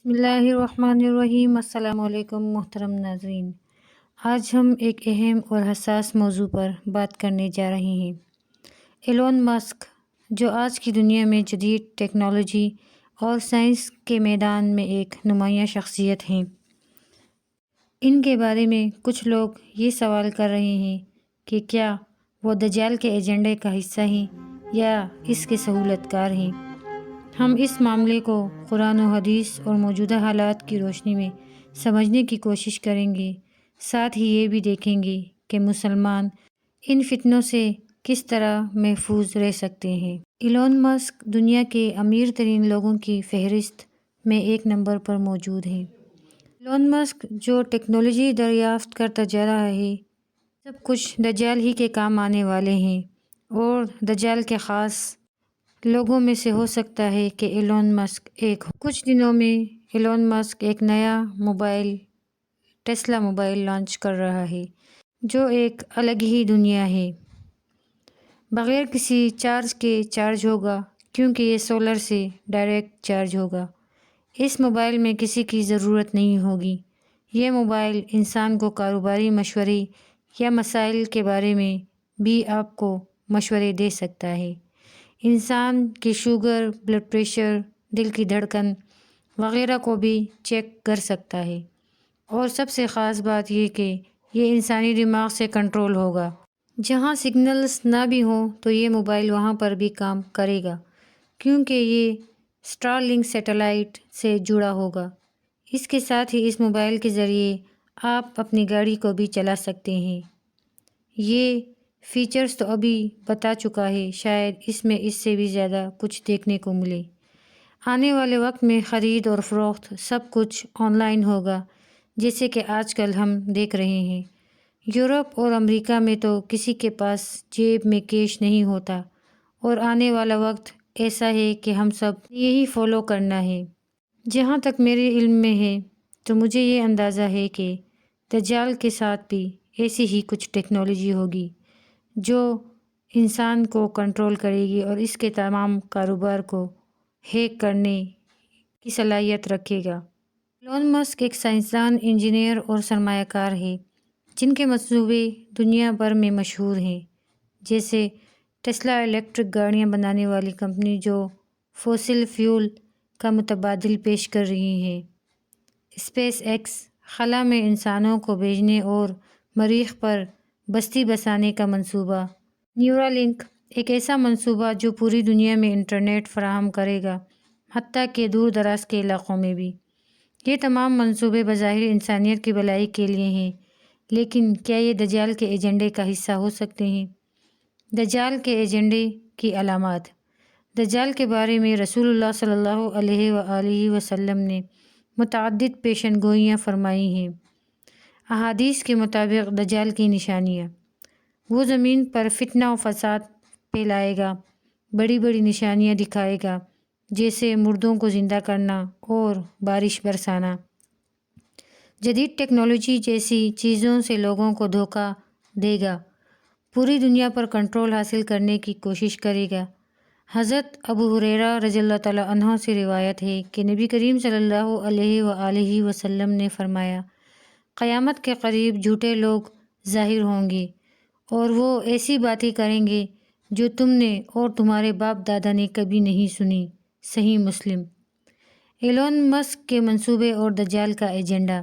بسم اللہ الرحمن الرحیم۔ السلام علیکم محترم ناظرین، آج ہم ایک اہم اور حساس موضوع پر بات کرنے جا رہے ہیں۔ ایلون مسک، جو آج کی دنیا میں جدید ٹیکنالوجی اور سائنس کے میدان میں ایک نمایاں شخصیت ہیں۔ ان کے بارے میں کچھ لوگ یہ سوال کر رہے ہیں کہ کیا وہ دجال کے ایجنڈے کا حصہ ہیں یا اس کے سہولت کار ہیں۔ ہم اس معاملے کو قرآن و حدیث اور موجودہ حالات کی روشنی میں سمجھنے کی کوشش کریں گے، ساتھ ہی یہ بھی دیکھیں گے کہ مسلمان ان فتنوں سے کس طرح محفوظ رہ سکتے ہیں۔ ایلون مسک دنیا کے امیر ترین لوگوں کی فہرست میں ایک نمبر پر موجود ہیں۔ ایلون مسک جو ٹیکنالوجی دریافت کرتا جا رہا ہے، سب کچھ دجال ہی کے کام آنے والے ہیں، اور دجال کے خاص لوگوں میں سے ہو سکتا ہے کہ ایلون مسک ایک ہو۔ کچھ دنوں میں ایلون مسک ایک نیا موبائل ٹیسلا موبائل لانچ کر رہا ہے، جو ایک الگ ہی دنیا ہے، بغیر کسی چارج کے چارج ہوگا، کیونکہ یہ سولر سے ڈائریکٹ چارج ہوگا۔ اس موبائل میں کسی کی ضرورت نہیں ہوگی۔ یہ موبائل انسان کو کاروباری مشورے یا مسائل کے بارے میں بھی آپ کو مشورے دے سکتا ہے۔ انسان کی شوگر، بلڈ پریشر، دل کی دھڑکن وغیرہ کو بھی چیک کر سکتا ہے، اور سب سے خاص بات یہ کہ یہ انسانی دماغ سے کنٹرول ہوگا۔ جہاں سگنلز نہ بھی ہوں تو یہ موبائل وہاں پر بھی کام کرے گا، کیونکہ یہ اسٹار لنک سیٹلائٹ سے جڑا ہوگا۔ اس کے ساتھ ہی اس موبائل کے ذریعے آپ اپنی گاڑی کو بھی چلا سکتے ہیں۔ یہ فیچرز تو ابھی بتا چکا ہے، شاید اس میں اس سے بھی زیادہ کچھ دیکھنے کو ملے۔ آنے والے وقت میں خرید اور فروخت سب کچھ آن لائن ہوگا، جیسے کہ آج کل ہم دیکھ رہے ہیں۔ یورپ اور امریکہ میں تو کسی کے پاس جیب میں کیش نہیں ہوتا، اور آنے والا وقت ایسا ہے کہ ہم سب یہی فالو کرنا ہے۔ جہاں تک میرے علم میں ہے تو مجھے یہ اندازہ ہے کہ دجال کے ساتھ بھی ایسی ہی کچھ ٹیکنالوجی ہوگی جو انسان کو کنٹرول کرے گی اور اس کے تمام کاروبار کو ہیک کرنے کی صلاحیت رکھے گا۔ ایلون مسک ایک سائنسدان، انجینئر اور سرمایہ کار ہے، جن کے منصوبے دنیا بھر میں مشہور ہیں، جیسے ٹیسلا الیکٹرک گاڑیاں بنانے والی کمپنی جو فوسل فیول کا متبادل پیش کر رہی ہے، اسپیس ایکس خلا میں انسانوں کو بھیجنے اور مریخ پر بستی بسانے کا منصوبہ، نیورالنک ایک ایسا منصوبہ جو پوری دنیا میں انٹرنیٹ فراہم کرے گا، حتیٰ کہ دور دراز کے علاقوں میں بھی۔ یہ تمام منصوبے بظاہر انسانیت کی بھلائی کے لیے ہیں، لیکن کیا یہ دجال کے ایجنڈے کا حصہ ہو سکتے ہیں؟ دجال کے ایجنڈے کی علامات۔ دجال کے بارے میں رسول اللہ صلی اللہ علیہ وآلہ وسلم نے متعدد پیشن گوئیاں فرمائی ہیں۔ احادیث کے مطابق دجال کی نشانیاں: وہ زمین پر فتنہ و فساد پھیلائے گا، بڑی بڑی نشانیاں دکھائے گا، جیسے مردوں کو زندہ کرنا اور بارش برسانا۔ جدید ٹیکنالوجی جیسی چیزوں سے لوگوں کو دھوکہ دے گا، پوری دنیا پر کنٹرول حاصل کرنے کی کوشش کرے گا۔ حضرت ابو ہریرہ رضی اللہ تعالیٰ عنہ سے روایت ہے کہ نبی کریم صلی اللہ علیہ وآلہ وسلم نے فرمایا، قیامت کے قریب جھوٹے لوگ ظاہر ہوں گے، اور وہ ایسی باتیں کریں گے جو تم نے اور تمہارے باپ دادا نے کبھی نہیں سنی۔ صحیح مسلم۔ ایلون مسک کے منصوبے اور دجال کا ایجنڈا۔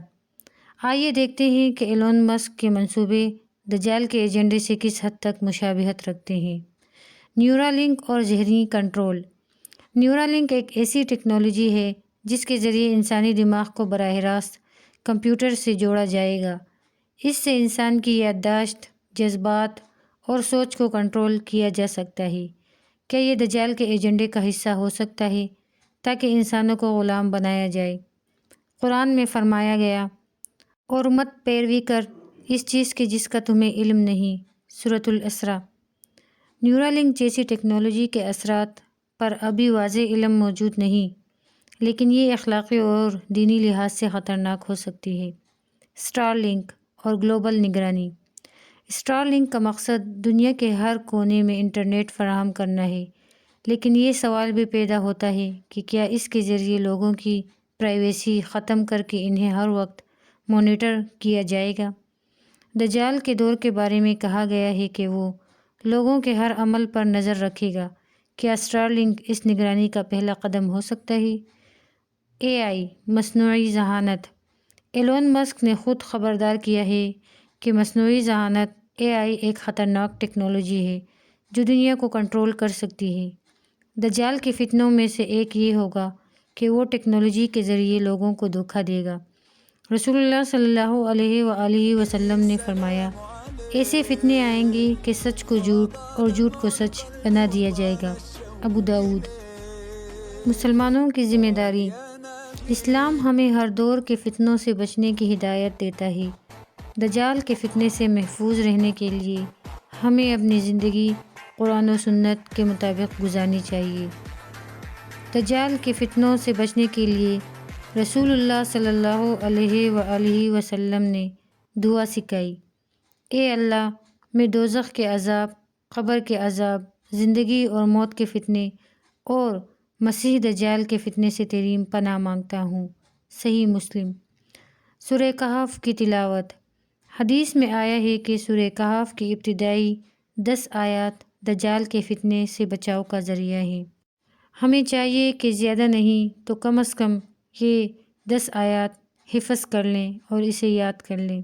آئیے دیکھتے ہیں کہ ایلون مسک کے منصوبے دجال کے ایجنڈے سے کس حد تک مشابہت رکھتے ہیں۔ نیورالنک اور ذہنی کنٹرول۔ نیورالنک ایک ایسی ٹیکنالوجی ہے جس کے ذریعے انسانی دماغ کو براہ راست کمپیوٹر سے جوڑا جائے گا۔ اس سے انسان کی یادداشت، جذبات اور سوچ کو کنٹرول کیا جا سکتا ہے۔ کیا یہ دجال کے ایجنڈے کا حصہ ہو سکتا ہے تاکہ انسانوں کو غلام بنایا جائے؟ قرآن میں فرمایا گیا، اور مت پیروی کر اس چیز کی جس کا تمہیں علم نہیں۔ سورۃ الاسراء۔ نیورالنک جیسی ٹیکنالوجی کے اثرات پر ابھی واضح علم موجود نہیں، لیکن یہ اخلاقی اور دینی لحاظ سے خطرناک ہو سکتی ہے۔ اسٹار لنک اور گلوبل نگرانی۔ اسٹار لنک کا مقصد دنیا کے ہر کونے میں انٹرنیٹ فراہم کرنا ہے، لیکن یہ سوال بھی پیدا ہوتا ہے کہ کیا اس کے ذریعے لوگوں کی پرائیویسی ختم کر کے انہیں ہر وقت مانیٹر کیا جائے گا۔ دجال کے دور کے بارے میں کہا گیا ہے کہ وہ لوگوں کے ہر عمل پر نظر رکھے گا۔ کیا اسٹارلنک اس نگرانی کا پہلا قدم ہو سکتا ہے؟ AI مصنوعی ذہانت۔ ایلون مسک نے خود خبردار کیا ہے کہ مصنوعی ذہانت AI ایک خطرناک ٹیکنالوجی ہے جو دنیا کو کنٹرول کر سکتی ہے۔ دجال کے فتنوں میں سے ایک یہ ہوگا کہ وہ ٹیکنالوجی کے ذریعے لوگوں کو دھوکہ دے گا۔ رسول اللہ صلی اللہ علیہ وآلہ وسلم نے فرمایا، ایسے فتنے آئیں گے کہ سچ کو جھوٹ اور جھوٹ کو سچ بنا دیا جائے گا۔ ابو داؤد۔ مسلمانوں کی ذمہ داری۔ اسلام ہمیں ہر دور کے فتنوں سے بچنے کی ہدایت دیتا ہے۔ دجال کے فتنے سے محفوظ رہنے کے لیے ہمیں اپنی زندگی قرآن و سنت کے مطابق گزارنی چاہیے۔ دجال کے فتنوں سے بچنے کے لیے رسول اللہ صلی اللہ علیہ وآلہ وسلم نے دعا سکھائی۔ اے اللہ، میں دوزخ کے عذاب، قبر کے عذاب، زندگی اور موت کے فتنے اور مسیح دجال کے فتنے سے تیری پناہ مانگتا ہوں۔ صحیح مسلم۔ سورہ کہف کی تلاوت۔ حدیث میں آیا ہے کہ سورہ کہف کی ابتدائی 10 آیات دجال کے فتنے سے بچاؤ کا ذریعہ ہیں۔ ہمیں چاہیے کہ زیادہ نہیں تو کم از کم یہ 10 آیات حفظ کر لیں اور اسے یاد کر لیں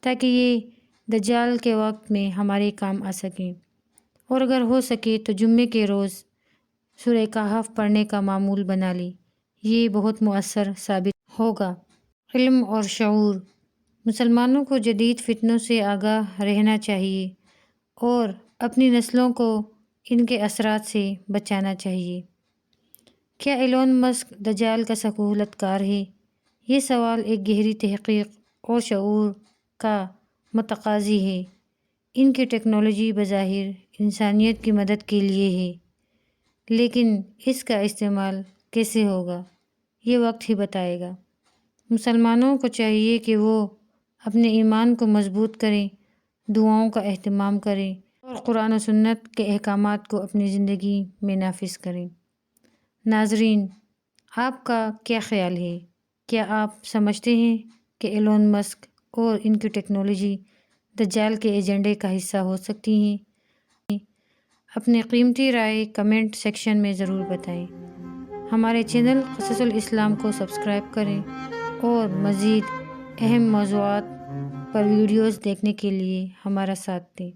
تاکہ یہ دجال کے وقت میں ہمارے کام آ سکیں، اور اگر ہو سکے تو جمعے کے روز سورہ کہف پڑھنے کا معمول بنا لیں۔ یہ بہت مؤثر ثابت ہوگا۔ علم اور شعور۔ مسلمانوں کو جدید فتنوں سے آگاہ رہنا چاہیے اور اپنی نسلوں کو ان کے اثرات سے بچانا چاہیے۔ کیا ایلون مسک دجال کا سہولت کار ہے؟ یہ سوال ایک گہری تحقیق اور شعور کا متقاضی ہے۔ ان کی ٹیکنالوجی بظاہر انسانیت کی مدد کے لیے ہے، لیکن اس کا استعمال کیسے ہوگا یہ وقت ہی بتائے گا۔ مسلمانوں کو چاہیے کہ وہ اپنے ایمان کو مضبوط کریں، دعاؤں کا اہتمام کریں اور قرآن و سنت کے احکامات کو اپنی زندگی میں نافذ کریں۔ ناظرین، آپ کا کیا خیال ہے؟ کیا آپ سمجھتے ہیں کہ ایلون مسک اور ان کی ٹیکنالوجی دجال کے ایجنڈے کا حصہ ہو سکتی ہیں؟ اپنے قیمتی رائے کمنٹ سیکشن میں ضرور بتائیں۔ ہمارے چینل قصص الاسلام کو سبسکرائب کریں اور مزید اہم موضوعات پر ویڈیوز دیکھنے کے لیے ہمارا ساتھ دیں۔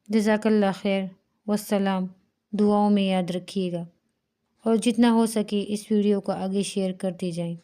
جزاک اللہ خیر، والسلام۔ دعاؤں میں یاد رکھیے گا اور جتنا ہو سکے اس ویڈیو کو آگے شیئر کرتے جائیں۔